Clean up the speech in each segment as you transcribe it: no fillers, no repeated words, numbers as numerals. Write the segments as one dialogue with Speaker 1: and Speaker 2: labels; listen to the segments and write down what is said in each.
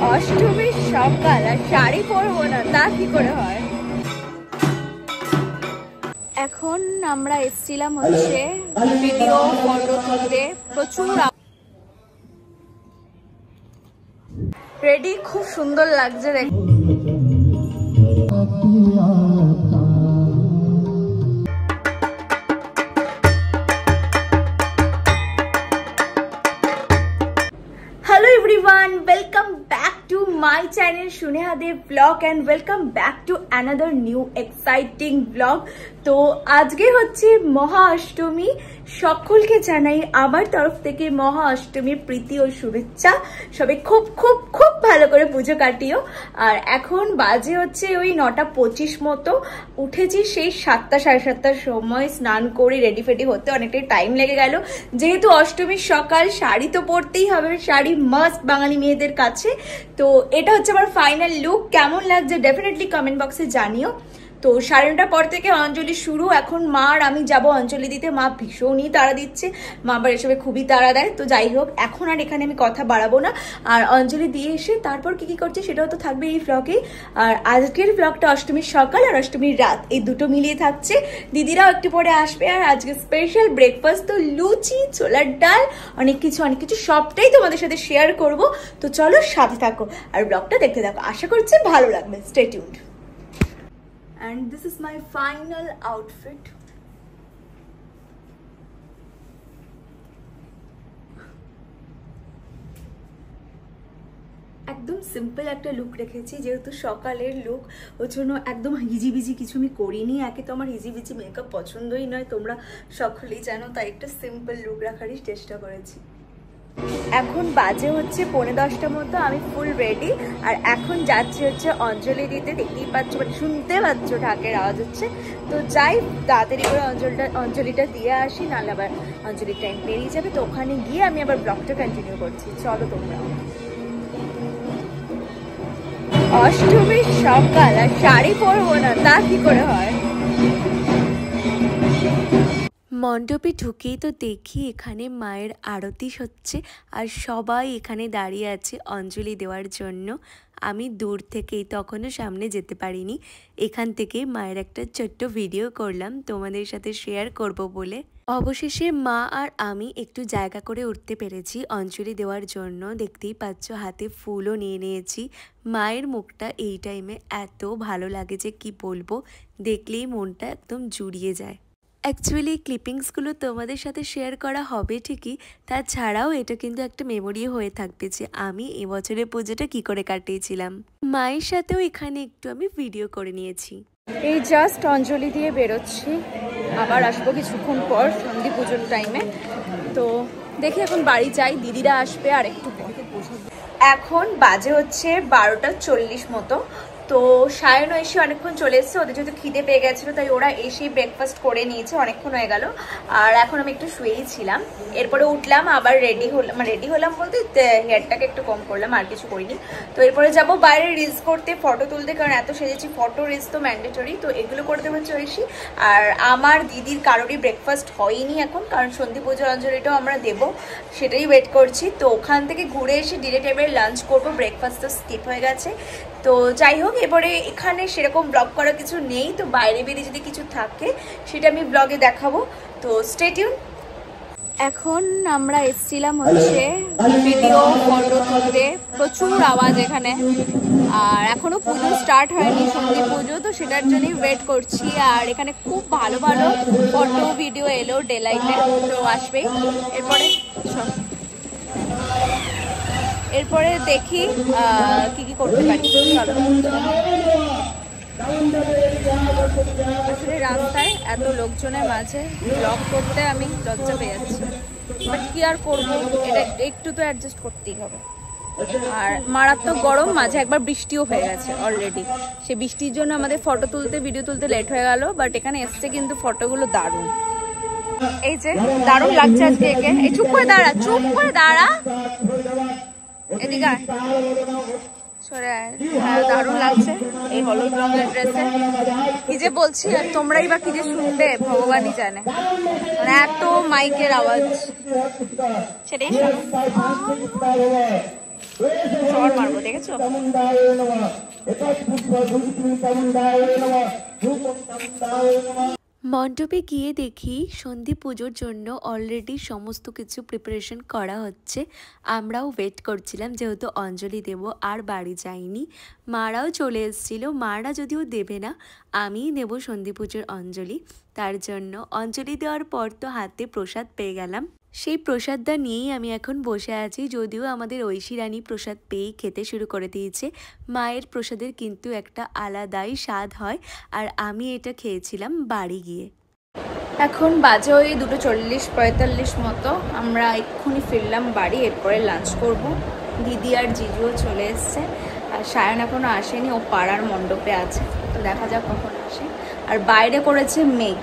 Speaker 1: অষ্টমীর সকাল আর শাড়ি পরবো না তা কি করে হয়। এখন আমরা এসেছিলাম হচ্ছে ভিডিও ফটো তুলতে, প্রচুর রেডি, খুব সুন্দর লাগছে দেখতে। Hello everyone, welcome back to my channel Shuneha Dev Vlog and welcome back to another new exciting vlog. তো আজকে হচ্ছে মহা অষ্টমী, সকলকে জানাই আমার তরফ থেকে মহা অষ্টমীর প্রীতি ও শুভেচ্ছা। সবাই খুব খুব খুব ভালো করে পুজো কাটিও। আর এখন বাজে হচ্ছে ওই 9:25 মতো, উঠেছি সেই 7টা সাড়ে 7টার সময়, স্নান করে রেডি ফেডি হতে অনেকটাই টাইম লেগে গেল। যেহেতু অষ্টমীর সকাল, শাড়ি তো পরতেই হবে, শাড়ি মাস্ট বাঙালি মেয়েদের কাছে। তো এটা হচ্ছে আমার ফাইনাল লুক, কেমন লাগছে ডেফিনেটলি কমেন্ট বক্সে জানিও। তো 9:30 পর থেকে অঞ্জলি শুরু। এখন মা আর আমি যাবো অঞ্জলি দিতে। মা ভীষণই তাড়া দিচ্ছে, মা আবার এসবে খুবই তাড়া দেয়। তো যাই হোক, এখন আর এখানে আমি কথা বাড়াবো না। আর অঞ্জলি দিয়ে এসে তারপর কি কি করছে সেটাও তো থাকবে এই ব্লগে। আর আজকের ব্লগটা অষ্টমীর সকাল আর অষ্টমীর রাত, এই দুটো মিলিয়ে থাকছে। দিদিরাও একটু পরে আসবে। আর আজকে স্পেশাল ব্রেকফাস্ট তো লুচি, ছোলার ডাল, অনেক কিছু সবটাই তোমাদের সাথে শেয়ার করব। তো চলো সাথে থাকো আর ব্লগটা দেখতে থাকো, আশা করছি ভালো লাগবে। Stay tuned. And this is my final outfit. একদম সিম্পল একটা লুক রেখেছি, যেহেতু সকালের লুক, ওর জন্য একদম হিজিবিজি কিছু আমি করিনি। একে তো আমার হিজিবিজি মেকআপ পছন্দই নয়, তোমরা সকলেই জানো, তাই একটা সিম্পল লুক রাখারই চেষ্টা করেছি। এখন বাজে হচ্ছে 9:45 মতো, আমি ফুল রেডি। আর এখন যাচ্ছি হচ্ছে অঞ্জলি দিতে। দেখতেই পাচ্ছ, মানে শুনতে পাচ্ছ ঢাকের আওয়াজ হচ্ছে। তো যাই তাড়াতাড়ি করে অঞ্জলিটা দিয়ে আসি, নাহলে আবার অঞ্জলির টাইম পেরিয়ে যাবে। তো ওখানে গিয়ে আমি আবার ব্লগটা কন্টিনিউ করছি। চলো তোমরা। অষ্টমীর সকাল আর শাড়ি পরবো না তা কি করে হয়। মণ্ডপে ঢুকেই তো দেখি এখানে মায়ের আরতি হচ্ছে আর সবাই এখানে দাঁড়িয়ে আছে অঞ্জলি দেওয়ার জন্য। আমি দূর থেকেই, তখনও সামনে যেতে পারিনি, এখান থেকে মায়ের একটা ছোট্ট ভিডিও করলাম তোমাদের সাথে শেয়ার করব বলে। অবশেষে মা আর আমি একটু জায়গা করে উঠতে পেরেছি অঞ্জলি দেওয়ার জন্য। দেখতেই পাচ্ছ হাতে ফুলও নিয়ে নিয়েছি। মায়ের মুখটা এই টাইমে এত ভালো লাগে যে কি বলবো, দেখলেই মনটা একদম জুড়িয়ে যায়। অ্যাকচুয়ালি ক্লিপিংসগুলো তোমাদের সাথে শেয়ার করা হবে ঠিকই, তাছাড়াও এটা কিন্তু একটা মেমোরি হয়ে থাকবে যে আমি এবছরের পুজোটা কি করে কাটিয়েছিলাম। মায়ের সাথেও এখানে একটু আমি ভিডিও করে নিয়েছি। এই জাস্ট অঞ্জলি দিয়ে বেরোচ্ছি, আবার আসবো কিছুক্ষণ পর সন্ধি পুজোর টাইমে। তো দেখি এখন বাড়ি যাই, দিদিরা আসবে আর একটু পর। এখন বাজে হচ্ছে 12:40 মতো। তো সায়নও এসে অনেকক্ষণ চলে এসছে, ওদের যেহেতু খিদে পেয়ে গেছিলো তাই ওরা এসেই ব্রেকফাস্ট করে নিয়েছে, অনেকক্ষণ হয়ে গেল। আর এখন আমি একটু শুয়েই ছিলাম। এরপরে উঠলাম, আবার রেডি হলাম বলতে হেয়ারটাকে একটু কম করলাম, আর কিছু করিনি। তো এরপরে যাবো বাইরে রিলস করতে, ফটো তুলতে, কারণ এত সেজেছি, ফটো রিলস তো ম্যান্ডেটরি, তো এগুলো করে দেবেন চলে এসি। আর আমার দিদির কারোরই ব্রেকফাস্ট হয়নি এখন, কারণ সন্ধি পুজোর অঞ্জলিটাও আমরা দেবো, সেটাই ওয়েট করছি। তো ওখান থেকে ঘুরে এসে ডিরেক্ট এবার লাঞ্চ করবো, ব্রেকফাস্ট তো স্কিপ হয়ে গেছে। তো যাই হোক, এবারে এখানে সেরকম ব্লগ করার কিছু নেই, তো বাইরে বেরিয়ে যদি কিছু থাকে সেটা আমি ব্লগে দেখাবো। তো স্টে টিউন। এখন আমরা এসেছিলাম হচ্ছে ভিডিও ফটো তুলতে, প্রচুর আওয়াজ এখানে। আর এখনো পুজো স্টার্ট হয়নি, সন্ধি পুজো, তো সেটার জন্যই ওয়েট করছি। আর এখানে খুব ভালো ভালো ফটো ভিডিও এলো ডে লাইটে, তো আসবেই। এরপরে দেখি কি করতে পারি। চলো। আসলে রাস্তায় এত লোকজনের মাঝে ব্লগ করতে আমি লজ্জা পেয়ে যাচ্ছি, বাট কি আর করবো, এটা একটু তো অ্যাডজাস্ট করতেই হবে। আর মারাত্মক গরম, মাঝে একবার বৃষ্টিও হয়ে গেছে অলরেডি। সে বৃষ্টির জন্য আমাদের ফটো তুলতে, ভিডিও তুলতে লেট হয়ে গেল, বাট এখানে এসছে কিন্তু ফটোগুলো দারুণ। এই যে দারুণ লাগছে আজকে একে। এই চুপ করে দাঁড়া, এদিকে সরে আয়। হ্যাঁ, দারুণ লাগছে এই হলুদ রঙের ড্রেসে। কি যে বলছি, আর তোমরাই বা কি যে শুনবে ভগবানই জানে, মানে এত মাইকের আওয়াজ, সেটাই শোনো।
Speaker 2: শর্ট মারবো, দেখেছো?
Speaker 1: মণ্ডপে গিয়ে দেখি সন্ধি পুজোর জন্য অলরেডি সমস্ত কিছু প্রিপারেশন করা হচ্ছে। আমরাও ওয়েট করছিলাম, যেহেতু অঞ্জলি দেব আর বাড়ি যাইনি। মারাও চলে এসেছিলো, মারা যদিও দেবে না, আমিই নেব সন্ধি পুজোর অঞ্জলি। তার জন্য অঞ্জলি দেওয়ার পর তো হাতে প্রসাদ পেয়ে গেলাম, সেই প্রসাদটা নিয়েই আমি এখন বসে আছি। যদিও আমাদের ঐশী রানী প্রসাদ পেয়েই খেতে শুরু করে দিয়েছে। মায়ের প্রসাদের কিন্তু একটা আলাদাই স্বাদ হয়, আর আমি এটা খেয়েছিলাম বাড়ি গিয়ে।
Speaker 2: এখন বাজে ওই 2:40-45 মতো। আমরা এক্ষুনি ফিরলাম বাড়ি, এরপরে লাঞ্চ করব। দিদি আর জিজুও চলে এসছে, আর সায়ন এখনও আসেনি, ও পাড়ার মণ্ডপে আছে, তো দেখা যাক কখন আসে। আর বাইরে করেছে মেঘ,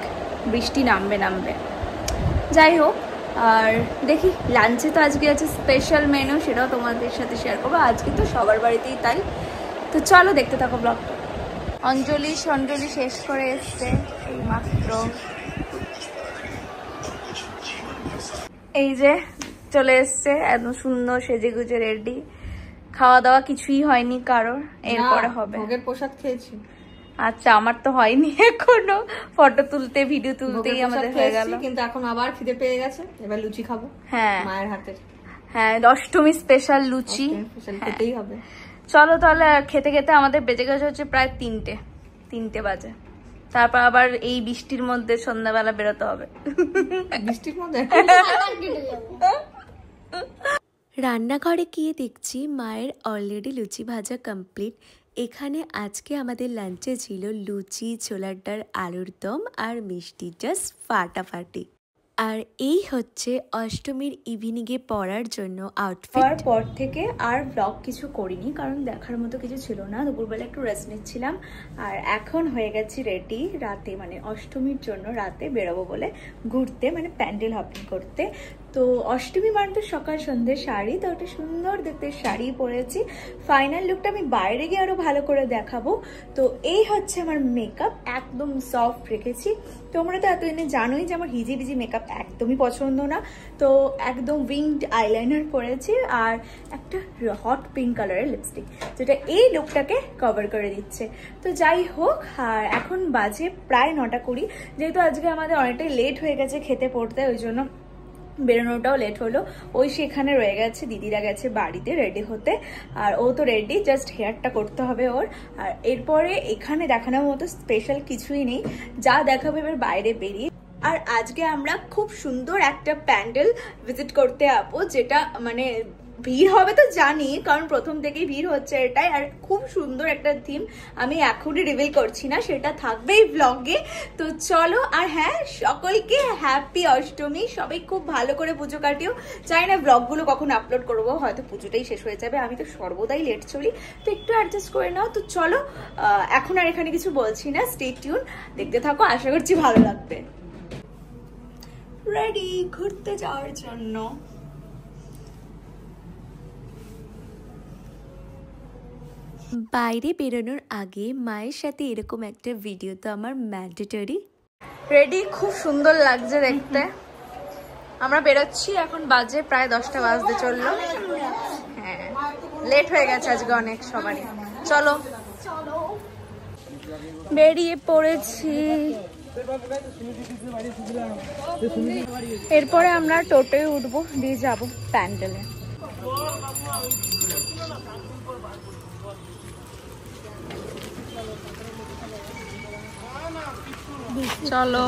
Speaker 2: বৃষ্টি নামবে নামবে। যাই হোক, আর দেখি লাঞ্চে তো আজকে আছে স্পেশাল মেনু, সেটাও তোমাদের সাথে শেয়ার করবো। আজকে তো সবার বাড়িতেই তাই, তো চলো দেখতে থাকো ব্লগটা। অঞ্জলি শেষ করে এসছে এই মাত্র, এই যে চলে এসছে একদম সুন্দর সেজে গুজে রেডি। খাওয়া দাওয়া কিছুই হয়নি কারোর, এরপরে হবে।
Speaker 3: ভোগের প্রসাদ খেয়েছি।
Speaker 2: আচ্ছা, আমার তো হয়নি এখনো, ফটো তুলতে ভিডিও তুলতেই আমাদের হয়ে গেল।
Speaker 3: কিন্তু এখন আবার খিদে পেয়ে গেছে, এবার লুচি খাবো।
Speaker 2: হ্যাঁ,
Speaker 3: মায়ের হাতের।
Speaker 2: হ্যাঁ, অষ্টমী স্পেশাল লুচি
Speaker 3: খেতেই হবে।
Speaker 2: চলো তাহলে। খেতে খেতে আমাদের বেজে গেছে হচ্ছে প্রায় 3টে বাজে। তারপর আবার এই বৃষ্টির মধ্যে সন্ধ্যাবেলা বেরোতে হবে।
Speaker 3: বৃষ্টির মধ্যে
Speaker 1: রান্নাঘরে গিয়ে দেখছি মায়ের অলরেডি লুচি ভাজা কমপ্লিট। এখানে আজকে আমাদের লাঞ্চে ছিল লুচি, ছোলার ডাল, আলুর দম আর মিষ্টি, জাস্ট ফাটাফাটি। আর এই হচ্ছে অষ্টমীর ইভিনিংয়ে পরার জন্য আউটফিট।
Speaker 2: পর থেকে আর ব্লগ কিছু করিনি, কারণ দেখার মতো কিছু ছিল না। দুপুরবেলা একটু রেস্ট নিচ্ছিলাম, আর এখন হয়ে গেছি রেডি রাতে, মানে অষ্টমীর জন্য রাতে বেরোবো বলে ঘুরতে, মানে প্যান্ডেল হপিং করতে। তো অষ্টমী মানে তো সকাল সন্ধ্যে শাড়ি, তো একটা সুন্দর দেখতে শাড়ি পরেছি। ফাইনাল লুকটা আমি বাইরে গিয়ে আরো ভালো করে দেখাবো। তো এই হচ্ছে আমার মেকআপ, একদম সফট রেখেছি। তোমরা তো এতদিনে জানোই যে আমার হিজি বিজি মেকআপ একদমই পছন্দ না, তো একদম উইংড আইলাইনার পরেছি আর একটা হট পিঙ্ক কালারের লিপস্টিক, যেটা এই লুকটাকে কভার করে দিচ্ছে। তো যাই হোক, আর এখন বাজে প্রায় 9:20। যেহেতু আজকে আমাদের অনেকটাই লেট হয়ে গেছে খেতে পড়তে, ওই জন্য বেরোনোটাও লেট হলো। ওই সেখানে রয়ে গেছে, দিদিরা গেছে বাড়িতে রেডি হতে, আর ও তো রেডি, জাস্ট হেয়ারটা করতে হবে ওর। আর এরপরে এখানে দেখানোর মতো স্পেশাল কিছুই নেই, যা দেখাবো এবার বাইরে বেরিয়ে। আর আজকে আমরা খুব সুন্দর একটা প্যান্ডেল ভিজিট করতে যাবো, যেটা মানে ভিড় হবে তো জানি, কারণ প্রথম থেকেই ভিড় হচ্ছে এটাই। আর খুব সুন্দর একটা থিম, আমি এখনই রিভিল করছি না, সেটা থাকবে এই ব্লগে। তো চলো, আর হ্যাঁ, সকলকে হ্যাপি অষ্টমী। সবাই খুব ভালো করে পুজো কাটিও। চাই না ব্লগগুলো কখন আপলোড করবো, হয়তো পুজোটাই শেষ হয়ে যাবে। আমি তো সর্বদাই লেট চলি, তো একটু অ্যাডজাস্ট করে নাও। তো চলো, এখন আর এখানে কিছু বলছি না, স্টে টিউন, দেখতে থাকো, আশা করছি ভালো লাগবে। রেডি ঘুরতে যাওয়ার জন্য।
Speaker 1: বাইরে বেরোনোর আগে মায়ের সাথে এরকম একটা ভিডিও তো আমার ম্যান্ডেটরি।
Speaker 2: রেডি, খুব সুন্দর লাগছে দেখতে। আমরা বেরোচ্ছি, এখন বাজে প্রায় 10টা বাজতে চললো। হ্যাঁ, লেট হয়ে গেছে আজকে অনেক সবারই। চলো, বেরিয়ে পড়েছি। এরপরে আমরা টোটোয় উঠবো, দিয়ে যাবো প্যান্ডেলে। চলো।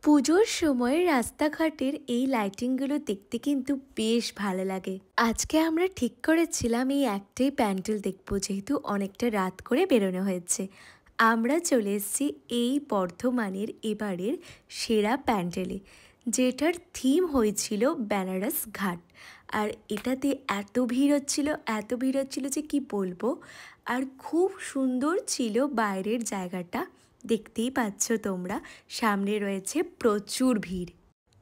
Speaker 1: পুজোর সময় রাস্তাঘাটের এই লাইটিংগুলো দেখতে কিন্তু বেশ ভালো লাগে। আজকে আমরা ঠিক করেছিলাম এই একটাই প্যান্ডেল দেখবো, যেহেতু অনেকটা রাত করে বেরোনো হয়েছে। আমরা চলে এসেছি এই বর্ধমানের এবারের সেরা প্যান্ডেলে, যেটার থিম হয়েছিল বেনারস ঘাট। আর এটাতে এত ভিড় হচ্ছিল যে কি বলবো। আর খুব সুন্দর ছিল বাইরের জায়গাটা, দেখতেই পাচ্ছ তোমরা, সামনে রয়েছে প্রচুর ভিড়।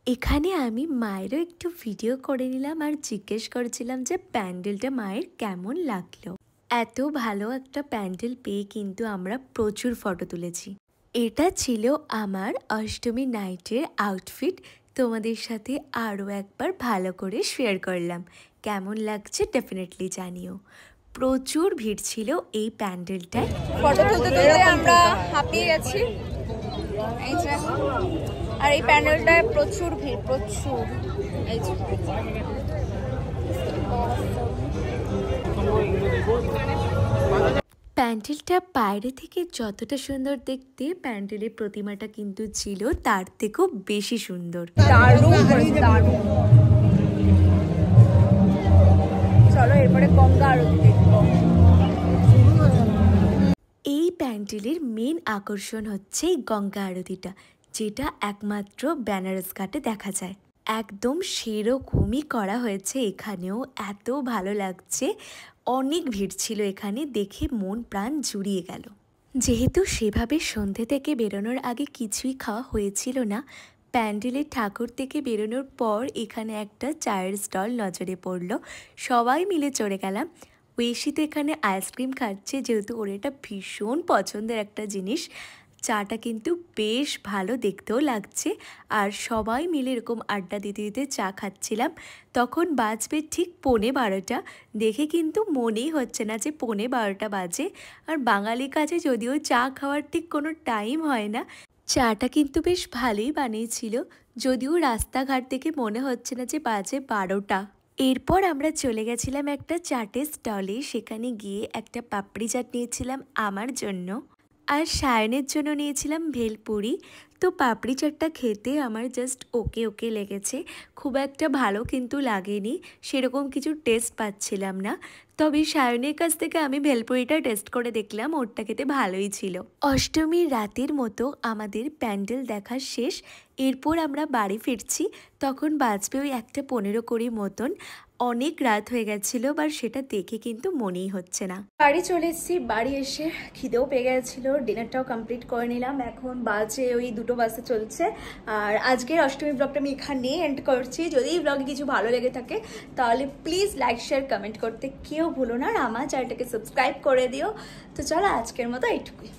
Speaker 1: এখানে আমি মায়েরও একটু ভিডিও করে নিলাম আর জিজ্ঞেস করেছিলাম যে প্যান্ডেলটা মায়ের কেমন লাগলো। এত ভালো একটা প্যান্ডেল পেয়ে কিন্তু আমরা প্রচুর ফটো তুলেছি। এটা ছিল আমার অষ্টমী নাইটের আউটফিট, তোমাদের সাথে আরও একবার ভালো করে শেয়ার করলাম। কেমন লাগছে ডেফিনেটলি জানিও। প্রচুর ভিড় ছিল এই প্যান্ডেলটায়।
Speaker 2: ফটো তুলতে তুলতে আমরা হাঁপিয়ে গেছি। এই যে, আর এই প্যান্ডেলটায় প্রচুর ভিড়, প্রচুর। এই যে
Speaker 1: প্যান্ডেলটা বাইরে থেকে যতটা সুন্দর দেখতে, প্যান্ডেলের প্রতিমাটা কিন্তু ছিল তার থেকেও বেশি সুন্দর।
Speaker 2: দারুণ করেছে, দারুণ। চলো এরপরে গঙ্গা আরতি দেখবো।
Speaker 1: এই প্যান্ডেলের মেন আকর্ষণ হচ্ছে এই গঙ্গা আরতিটা, যেটা একমাত্র বেনারস ঘাটে দেখা যায়। একদম সেরকমই করা হয়েছে এখানেও, এত ভালো লাগছে। অনেক ভিড় ছিল এখানে, দেখে মন প্রাণ জুড়িয়ে গেল। যেহেতু সেভাবে সন্ধে থেকে বেরোনোর আগে কিছুই খাওয়া হয়েছিল না, প্যান্ডেলের ঠাকুর থেকে বেরোনোর পর এখানে একটা চায়ের স্টল নজরে পড়ল। সবাই মিলে চড়ে গেলাম। ঐশী তো এখানে আইসক্রিম খাচ্ছে, যেহেতু ওর এটা ভীষণ পছন্দের একটা জিনিস। চাটা কিন্তু বেশ ভালো দেখতেও লাগছে, আর সবাই মিলে এরকম আড্ডা দিতে দিতে চা খাচ্ছিলাম। তখন বাজবে ঠিক 11:15। দেখে কিন্তু মনেই হচ্ছে না যে 11:15 বাজে। আর বাঙালির কাছে যদিও চা খাওয়ার ঠিক কোনো টাইম হয় না, চাটা কিন্তু বেশ ভালোই বানিয়েছিল, যদিও রাস্তাঘাট থেকে মনে হচ্ছে না যে বাজে 12টা। এরপর আমরা চলে গেছিলাম একটা চাটের স্টলে। সেখানে গিয়ে একটা পাপড়ি চাট নিয়েছিলাম আমার জন্য, আর সায়নের জন্য নিয়েছিলাম ভেলপুরি। তো পাপড়ি চাটটা খেতে আমার জাস্ট ওকে ওকে লেগেছে, খুব একটা ভালো কিন্তু লাগেনি, সেরকম কিছু টেস্ট পাচ্ছিলাম না। তবে সায়নের কাছ থেকে আমি ভেলপুরিটা টেস্ট করে দেখলাম, ওরটা খেতে ভালোই ছিল। অষ্টমীর রাতের মতো আমাদের প্যান্ডেল দেখা শেষ। এরপর আমরা বাড়ি ফিরছি, তখন বাজবে ওই 1:15 মতন। অনেক রাত হয়ে গেছিলো, বা সেটা দেখে কিন্তু মনেই হচ্ছে না।
Speaker 2: বাড়ি চলে এসেছি। বাড়ি এসে খিদেও পেয়ে গেছিলো, ডিনারটাও কমপ্লিট করে নিলাম। এখন বাজে ওই 2টো বাজতে চলছে। আর আজকের অষ্টমী ব্লগটা আমি এখানেই এন্ড করছি। যদি এই ব্লগে কিছু ভালো লেগে থাকে তাহলে প্লিজ লাইক শেয়ার কমেন্ট করতে কেউ ভুলো না, আর আমার চ্যানেলটাকে সাবস্ক্রাইব করে দিও। তো চলো আজকের মতো এইটুকুই।